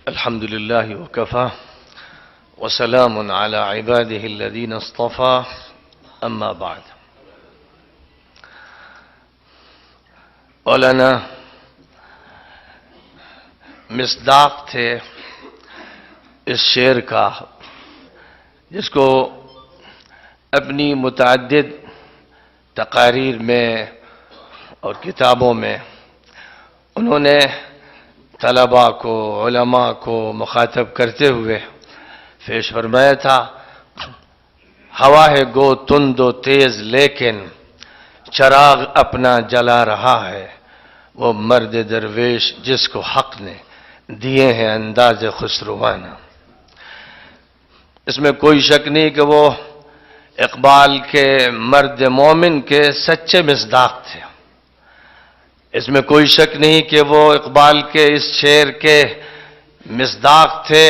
الحمد لله وكفى وسلام على عباده الذين اصطفى اما بعد. مولانا مصداق تھے اس شعر کا، جس کو اپنی متعدد تقاریر میں اور کتابوں میں انہوں نے طلباء کو، علماء کو مخاطب کرتے ہوئے پیش فرمایا تھا، ہوا ہے گو تند و تیز لیکن چراغ اپنا جلا رہا ہے، وہ مرد درویش جس کو حق نے دیے ہیں انداز خسروانہ. اس میں کوئی شک نہیں کہ وہ اقبال کے مرد مومن کے سچے مصداق تھے. اس میں کوئی شک نہیں کہ وہ اقبال کے اس شعر کے مصداق تھے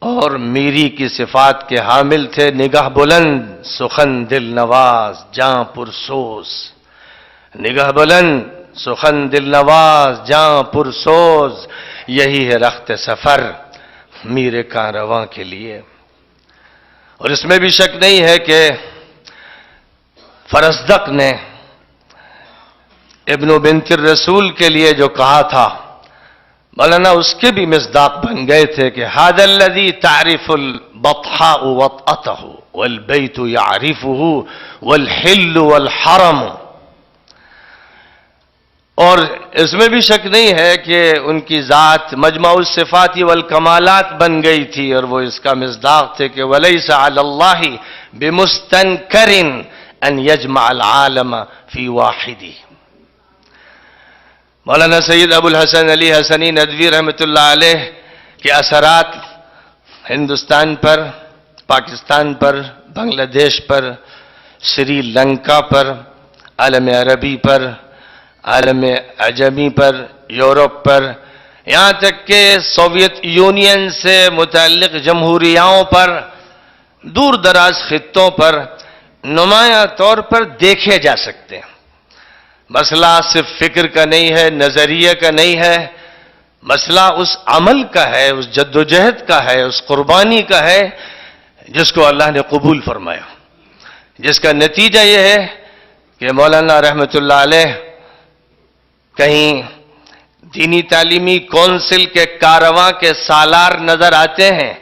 اور میری کی صفات کے حامل تھے. نگاہ بلند سخن دل نواز جاں پرسوز، نگاہ بلند سخن دل نواز جاں پرسوز، یہی ہے رخت سفر میر کارواں کے لیے. اور اس میں بھی شک نہیں ہے کہ فرزدق نے ابن بنت الرسول کے لیے جو کہا تھا، مولانا اس کے بھی مصداق بن گئے تھے کہ ھذا الذی تعرف البطحاء وطأته والبیت یعرفه والحل والحرم. اور اس میں بھی شک نہیں ہے کہ ان کی ذات مجمع الصفات والکمالات بن گئی تھی، اور وہ اس کا مصداق تھے کہ ولیس علی اللہ بمستنکر ان یجمع العالم فی واحدی. مولانا سید ابو الحسن علی حسنی ندوی رحمۃ اللہ علیہ کے اثرات ہندوستان پر، پاکستان پر، بنگلہ دیش پر، سری لنکا پر، عالم عربی پر، عالم عجمی پر، یورپ پر، یہاں تک کہ سوویت یونین سے متعلق جمہوریاؤں پر، دور دراز خطوں پر نمایاں طور پر دیکھے جا سکتے ہیں. مسئلہ صرف فکر کا نہیں ہے، نظریے کا نہیں ہے، مسئلہ اس عمل کا ہے، اس جد و جہد کا ہے، اس قربانی کا ہے جس کو اللہ نے قبول فرمایا، جس کا نتیجہ یہ ہے کہ مولانا رحمۃ اللہ علیہ کہیں دینی تعلیمی کونسل کے کاررواں کے سالار نظر آتے ہیں،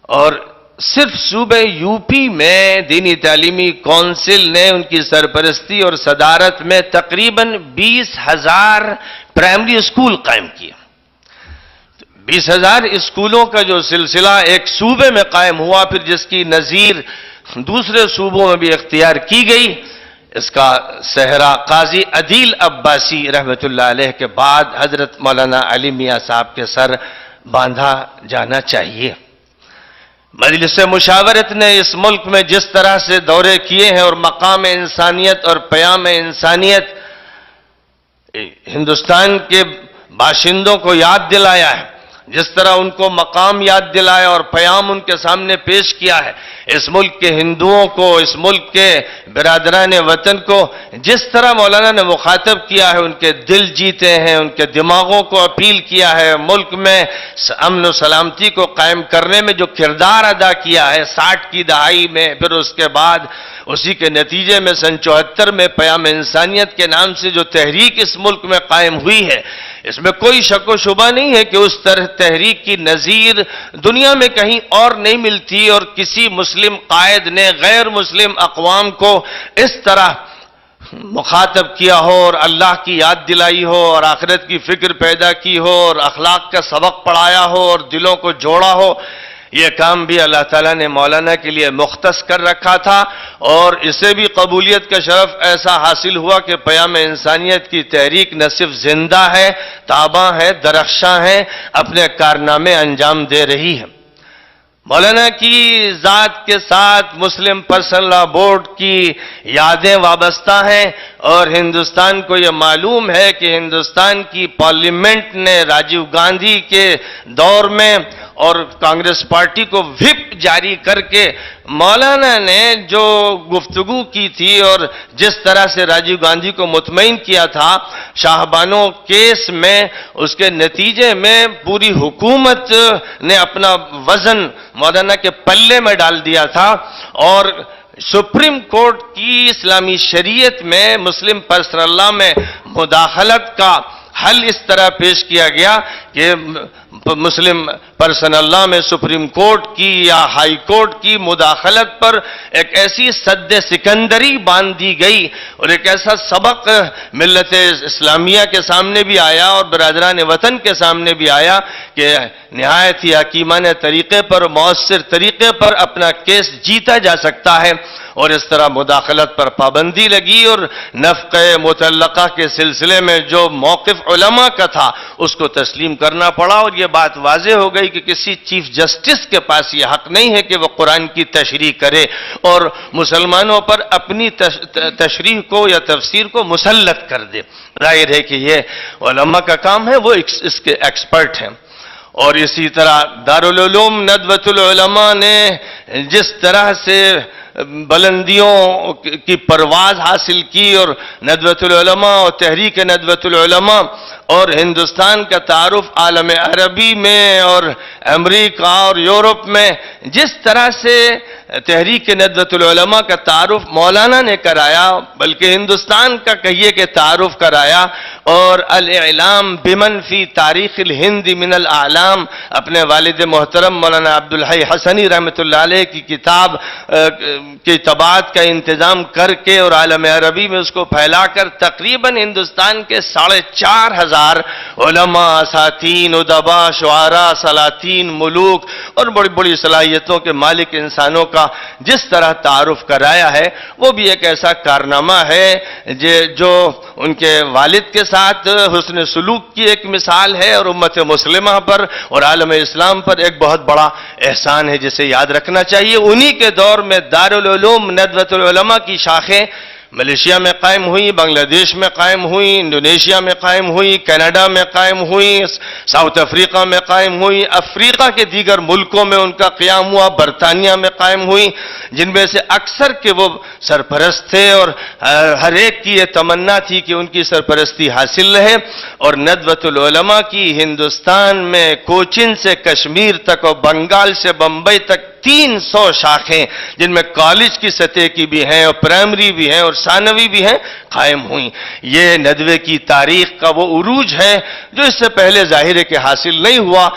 اور صرف صوبہ یو پی میں دینی تعلیمی کونسل نے ان کی سرپرستی اور صدارت میں تقریباً 20,000 پرائمری اسکول قائم کیے. 20,000 اسکولوں کا جو سلسلہ ایک صوبے میں قائم ہوا، پھر جس کی نظیر دوسرے صوبوں میں بھی اختیار کی گئی، اس کا صحرا قاضی عدیل عباسی رحمۃ اللہ علیہ کے بعد حضرت مولانا علی میاں صاحب کے سر باندھا جانا چاہیے. مجلس مشاورت نے اس ملک میں جس طرح سے دورے کیے ہیں اور مقام انسانیت اور پیام انسانیت ہندوستان کے باشندوں کو یاد دلایا ہے، جس طرح ان کو مقام یاد دلایا اور پیام ان کے سامنے پیش کیا ہے، اس ملک کے ہندوؤں کو، اس ملک کے برادران وطن کو جس طرح مولانا نے مخاطب کیا ہے، ان کے دل جیتے ہیں، ان کے دماغوں کو اپیل کیا ہے، ملک میں امن و سلامتی کو قائم کرنے میں جو کردار ادا کیا ہے 60 کی دہائی میں، پھر اس کے بعد اسی کے نتیجے میں سن 74 میں پیام انسانیت کے نام سے جو تحریک اس ملک میں قائم ہوئی ہے، اس میں کوئی شک و شبہ نہیں ہے کہ اس طرح تحریک کی نظیر دنیا میں کہیں اور نہیں ملتی، اور کسی مسلم قائد نے غیر مسلم اقوام کو اس طرح مخاطب کیا ہو اور اللہ کی یاد دلائی ہو اور آخرت کی فکر پیدا کی ہو اور اخلاق کا سبق پڑھایا ہو اور دلوں کو جوڑا ہو. یہ کام بھی اللہ تعالیٰ نے مولانا کے لیے مختص کر رکھا تھا، اور اسے بھی قبولیت کا شرف ایسا حاصل ہوا کہ پیام انسانیت کی تحریک نہ صرف زندہ ہے، تاباں ہے، درخشاں ہے، اپنے کارنامے انجام دے رہی ہے. مولانا کی ذات کے ساتھ مسلم پرسنل لا بورڈ کی یادیں وابستہ ہیں. اور ہندوستان کو یہ معلوم ہے کہ ہندوستان کی پارلیمنٹ نے راجیو گاندھی کے دور میں اور کانگریس پارٹی کو وِپ جاری کر کے مولانا نے جو گفتگو کی تھی اور جس طرح سے راجیو گاندھی کو مطمئن کیا تھا شاہ بانو کیس میں، اس کے نتیجے میں پوری حکومت نے اپنا وزن مولانا کے پلے میں ڈال دیا تھا، اور سپریم کورٹ کی اسلامی شریعت میں مسلم پرسنل لاء میں مداخلت کا حل اس طرح پیش کیا گیا کہ مسلم پرسنل لاء میں سپریم کورٹ کی یا ہائی کورٹ کی مداخلت پر ایک ایسی سد سکندری باندھ دی گئی اور ایک ایسا سبق ملت اسلامیہ کے سامنے بھی آیا اور برادران وطن کے سامنے بھی آیا کہ نہایت ہی حکیمانہ طریقے پر، مؤثر طریقے پر اپنا کیس جیتا جا سکتا ہے، اور اس طرح مداخلت پر پابندی لگی اور نفقہ مطلقہ کے سلسلے میں جو موقف علماء کا تھا اس کو تسلیم کرنا پڑا، اور یہ بات واضح ہو گئی کہ کسی چیف جسٹس کے پاس یہ حق نہیں ہے کہ وہ قرآن کی تشریح کرے اور مسلمانوں پر اپنی تشریح کو یا تفسیر کو مسلط کر دے۔ ظاہر ہے کہ یہ علماء کا کام ہے، وہ اس کے ایکسپرٹ ہیں۔ اور اسی طرح دارالعلوم ندوۃ العلماء نے جس طرح سے بلندیوں کی پرواز حاصل کی، اور ندوۃ العلماء اور تحریک ندوۃ العلماء اور ہندوستان کا تعارف عالم عربی میں اور امریکہ اور یورپ میں جس طرح سے تحریک ندوۃ العلماء کا تعارف مولانا نے کرایا، بلکہ ہندوستان کا کہیے کہ تعارف کرایا، اور الاعلام بمن فی تاریخ الہند من الاعلام اپنے والد محترم مولانا عبدالحی حسنی رحمۃ اللہ علیہ کی کتاب کی طباعت کا انتظام کر کے اور عالم عربی میں اس کو پھیلا کر تقریباً ہندوستان کے 4,500 علماء، اساتین، ادباء، شعراء، سلاطین، ملوک اور بڑی بڑی صلاحیتوں کے مالک انسانوں کا جس طرح تعارف کرایا ہے، وہ بھی ایک ایسا کارنامہ ہے جو ان کے والد کے ساتھ حسن سلوک کی ایک مثال ہے، اور امت مسلمہ پر اور عالم اسلام پر ایک بہت بڑا احسان ہے جسے یاد رکھنا چاہیے۔ انہی کے دور میں دارالعلوم ندوۃ العلماء کی شاخیں ملیشیا میں قائم ہوئی، بنگلہ دیش میں قائم ہوئی، انڈونیشیا میں قائم ہوئی، کینیڈا میں قائم ہوئی، ساؤتھ افریقہ میں قائم ہوئی، افریقہ کے دیگر ملکوں میں ان کا قیام ہوا، برطانیہ میں قائم ہوئی، جن میں سے اکثر کے وہ سرپرست تھے، اور ہر ایک کی یہ تمنا تھی کہ ان کی سرپرستی حاصل رہے۔ اور ندوۃ العلماء کی ہندوستان میں کوچن سے کشمیر تک اور بنگال سے بمبئی تک 300 شاخیں، جن میں کالج کی سطح کی بھی ہیں اور پرائمری بھی ہیں اور ثانوی بھی ہیں، قائم ہوئیں۔ یہ ندوے کی تاریخ کا وہ عروج ہے جو اس سے پہلے ظاہر ہے کہ حاصل نہیں ہوا۔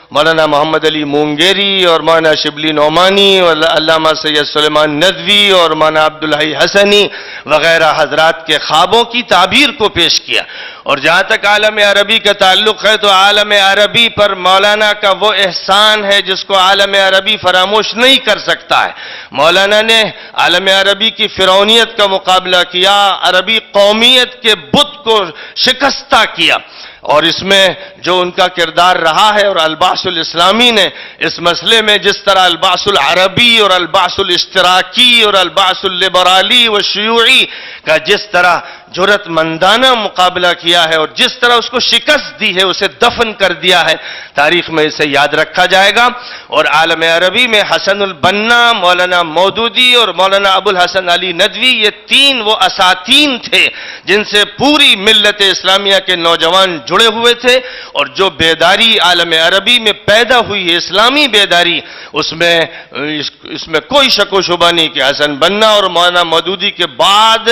مولانا محمد علی مونگیری اور مولانا شبلی نعمانی اور علامہ سید سلیمان ندوی اور مولانا عبدالحی حسنی وغیرہ حضرات کے خوابوں کی تعبیر کو پیش کیا۔ اور جہاں تک عالم عربی کا تعلق ہے تو عالم عربی پر مولانا کا وہ احسان ہے جس کو عالم عربی فراموش نہیں کر سکتا ہے۔ مولانا نے عالم عربی کی فرعونیت کا مقابلہ کیا، عربی قومیت کے بت کو شکستہ کیا، اور اس میں جو ان کا کردار رہا ہے، اور البعث الاسلامی نے اس مسئلے میں جس طرح البعث العربی اور البعث الاشتراکی اور البعث اللبرالی و شیوعی کا جس طرح جرأت مندانہ مقابلہ کیا ہے اور جس طرح اس کو شکست دی ہے، اسے دفن کر دیا ہے، تاریخ میں اسے یاد رکھا جائے گا۔ اور عالم عربی میں حسن البنا، مولانا مودودی اور مولانا ابو الحسن علی ندوی، یہ 3 وہ اساتین تھے جن سے پوری ملت اسلامیہ کے نوجوان جڑے ہوئے تھے، اور جو بیداری عالم عربی میں پیدا ہوئی ہے، اسلامی بیداری، اس میں کوئی شک و شبہ نہیں کہ حسن بنا اور مولانا مودودی کے بعد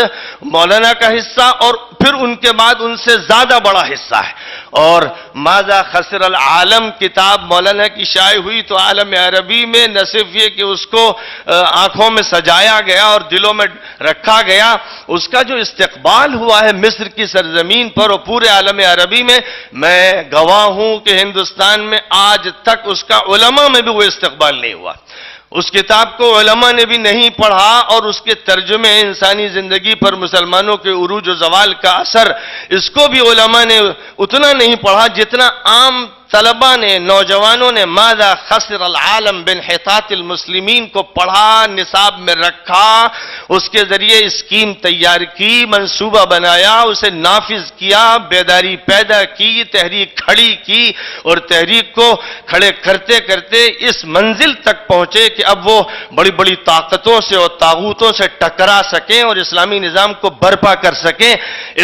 مولانا کا حصہ اور پھر ان کے بعد ان سے زیادہ بڑا حصہ ہے۔ اور ماذا خسر العالم کتاب مولانا کی شائع ہوئی تو عالم عربی میں نہ صرف یہ کہ اس کو آنکھوں میں سجایا گیا اور دلوں میں رکھا گیا، اس کا جو استقبال ہوا ہے مصر کی سرزمین پر اور پورے عالم عربی میں گواہ ہوں کہ ہندوستان میں آج تک اس کا علماء میں بھی وہ استقبال نہیں ہوا۔ اس کتاب کو علماء نے بھی نہیں پڑھا، اور اس کے ترجمے انسانی زندگی پر مسلمانوں کے عروج و زوال کا اثر، اس کو بھی علماء نے اتنا نہیں پڑھا جتنا عام طلبہ نے، نوجوانوں نے ماذا خسر العالم بانحطاط المسلمین کو پڑھا، نصاب میں رکھا، اس کے ذریعے اسکیم تیار کی، منصوبہ بنایا، اسے نافذ کیا، بیداری پیدا کی، تحریک کھڑی کی، اور تحریک کو کھڑے کرتے کرتے اس منزل تک پہنچے کہ اب وہ بڑی بڑی طاقتوں سے اور طاغوتوں سے ٹکرا سکیں اور اسلامی نظام کو برپا کر سکیں۔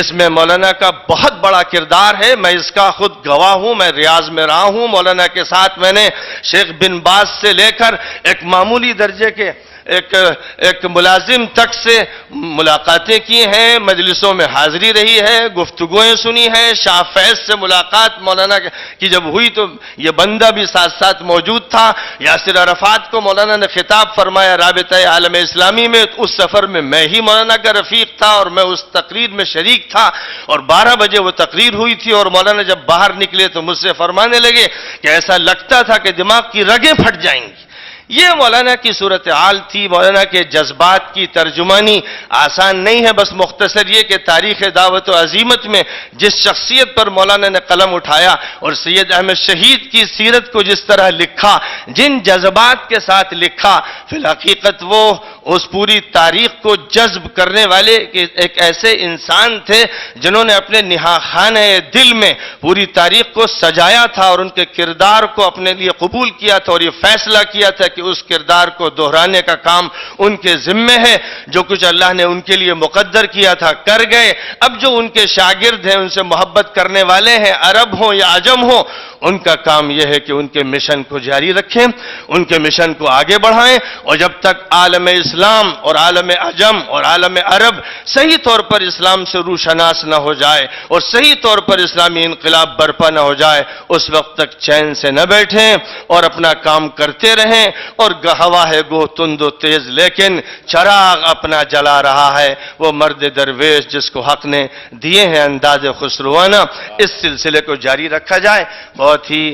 اس میں مولانا کا بہت بڑا کردار ہے، میں اس کا خود گواہ ہوں، میں ریاض میں رہا ہوں، مولانا کے ساتھ میں نے شیخ بن باز سے لے کر ایک معمولی درجے کے ایک ملازم تک سے ملاقاتیں کی ہیں، مجلسوں میں حاضری رہی ہے، گفتگویں سنی ہیں، شاہ فیض سے ملاقات مولانا کی جب ہوئی تو یہ بندہ بھی ساتھ ساتھ موجود تھا، یاسر عرفات کو مولانا نے خطاب فرمایا رابطہ عالم اسلامی میں، اس سفر میں میں ہی مولانا کا رفیق تھا اور میں اس تقریر میں شریک تھا، اور 12 بجے وہ تقریر ہوئی تھی اور مولانا جب باہر نکلے تو مجھ سے فرمانے لگے کہ ایسا لگتا تھا کہ دماغ کی رگیں پھٹ جائیں گی۔ یہ مولانا کی صورتحال تھی۔ مولانا کے جذبات کی ترجمانی آسان نہیں ہے، بس مختصر یہ کہ تاریخ دعوت و عزیمت میں جس شخصیت پر مولانا نے قلم اٹھایا اور سید احمد شہید کی سیرت کو جس طرح لکھا، جن جذبات کے ساتھ لکھا، فی الحقیقت وہ اس پوری تاریخ کو جذب کرنے والے ایک ایسے انسان تھے جنہوں نے اپنے نہا خانہ دل میں پوری تاریخ کو سجایا تھا اور ان کے کردار کو اپنے لیے قبول کیا تھا، اور یہ فیصلہ کیا تھا کہ اس کردار کو دہرانے کا کام ان کے ذمے ہے۔ جو کچھ اللہ نے ان کے لیے مقدر کیا تھا کر گئے۔ اب جو ان کے شاگرد ہیں، ان سے محبت کرنے والے ہیں، عرب ہوں یا عجم ہوں، ان کا کام یہ ہے کہ ان کے مشن کو جاری رکھیں، ان کے مشن کو آگے بڑھائیں، اور جب تک عالم اسلام اور عالم عجم اور عالم عرب صحیح طور پر اسلام سے روشناس نہ ہو جائے اور صحیح طور پر اسلامی انقلاب برپا نہ ہو جائے، اس وقت تک چین سے نہ بیٹھیں اور اپنا کام کرتے رہیں۔ اور ہوا ہے گو تند و تیز لیکن چراغ اپنا جلا رہا ہے، وہ مرد درویش جس کو حق نے دیے ہیں انداز خسروانہ، اس سلسلے کو جاری رکھا جائے۔ بہت ہی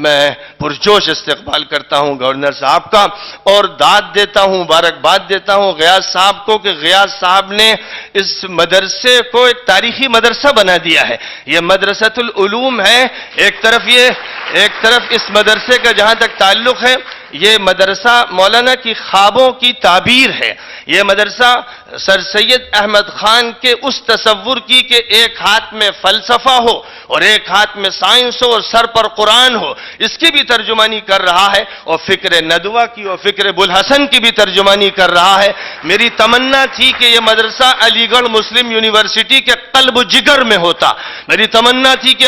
میں پرجوش استقبال کرتا ہوں گورنر صاحب کا، اور داد دیتا ہوں، مبارکباد دیتا ہوں غیاث صاحب کو کہ غیاث صاحب نے اس مدرسے کو ایک تاریخی مدرسہ بنا دیا ہے۔ یہ مدرسۃ العلوم ہے، ایک طرف اس مدرسے کا جہاں تک تعلق ہے، یہ مدرسہ مولانا کی خوابوں کی تعبیر ہے۔ یہ مدرسہ سر سید احمد خان کے اس تصور کی کہ ایک ہاتھ میں فلسفہ ہو اور ایک ہاتھ میں سائنس ہو اور سر پر قرآن ہو، اس کی بھی ترجمانی کر رہا ہے، اور فکر ندوہ کی اور فکر بلحسن کی بھی ترجمانی کر رہا ہے۔ میری تمنا تھی کہ یہ مدرسہ علی گڑھ مسلم یونیورسٹی کے قلب و جگر میں ہوتا۔ میری تمنا تھی کہ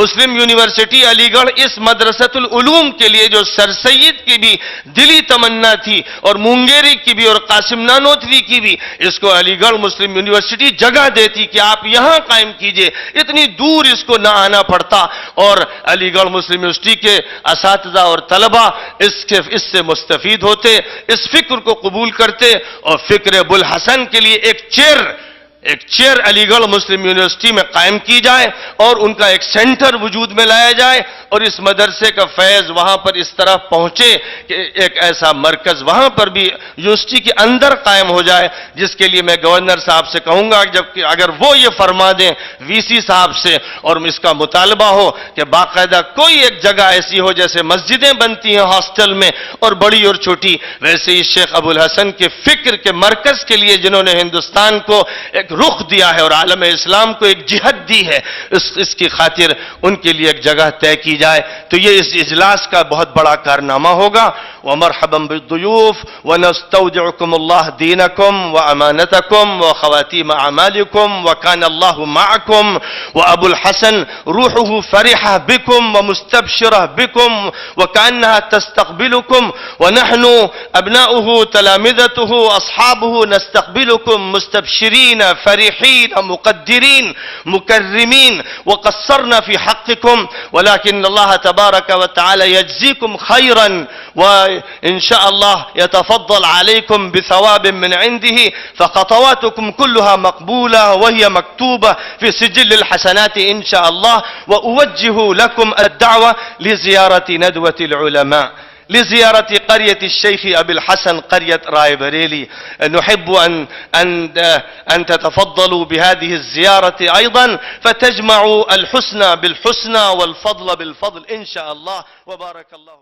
مسلم یونیورسٹی علی گڑھ اس مدرسۃ العلوم کے لیے جو سر سید کی بھی دلی تمنا تھی اور مونگیری کی بھی اور قاسم نانوتوی کی بھی، اس کو علی گڑھ مسلم یونیورسٹی جگہ دیتی کہ آپ یہاں قائم کیجئے، اتنی دور اس کو نہ آنا پڑتا، اور علی گڑھ مسلم یونیورسٹی کے اساتذہ اور طلبہ اس سے مستفید ہوتے، اس فکر کو قبول کرتے، اور فکر بلحسن کے لیے ایک چیئر علی گڑھ مسلم یونیورسٹی میں قائم کی جائے اور ان کا ایک سینٹر وجود میں لایا جائے، اور اس مدرسے کا فیض وہاں پر اس طرح پہنچے کہ ایک ایسا مرکز وہاں پر بھی یونیورسٹی کے اندر قائم ہو جائے، جس کے لیے میں گورنر صاحب سے کہوں گا جبکہ اگر وہ یہ فرما دیں وی سی صاحب سے، اور اس کا مطالبہ ہو کہ باقاعدہ کوئی ایک جگہ ایسی ہو جیسے مسجدیں بنتی ہیں ہاسٹل میں اور بڑی اور چھوٹی، ویسے ہی شیخ ابو الحسن کے فکر کے مرکز کے لیے جنہوں نے ہندوستان کو ایک رخ دیا ہے اور عالم اسلام کو ایک جہت دی ہے، اس کی خاطر ان کے لیے ایک جگہ طے کی جائے، تو یہ اس اجلاس کا بہت بڑا کارنامہ ہوگا۔ ومرحبا بالضيوف ونستودعكم الله دينكم وأمانتكم وخواتيم أعمالكم وكان الله معكم، وأبو الحسن روحه فرحة بكم ومستبشرة بكم وكأنها تستقبلكم، ونحن أبناؤه تلامذته أصحابه نستقبلكم مستبشرين فرحين مقدرين مكرمين، وقصرنا في حقكم ولكن الله تبارك وتعالى يجزيكم خيرا، وإن شاء الله يتفضل عليكم بثواب من عنده، فخطواتكم كلها مقبولة وهي مكتوبة في سجل الحسنات إن شاء الله، وأوجه لكم الدعوة لزيارة ندوة العلماء۔ لزيارة قرية الشيخ أبي الحسن قرية راي بريلي. نحب أن تتفضلوا بهذه الزيارة أيضا، فتجمعوا الحسنى بالحسنى والفضل بالفضل إن شاء الله. وبارك الله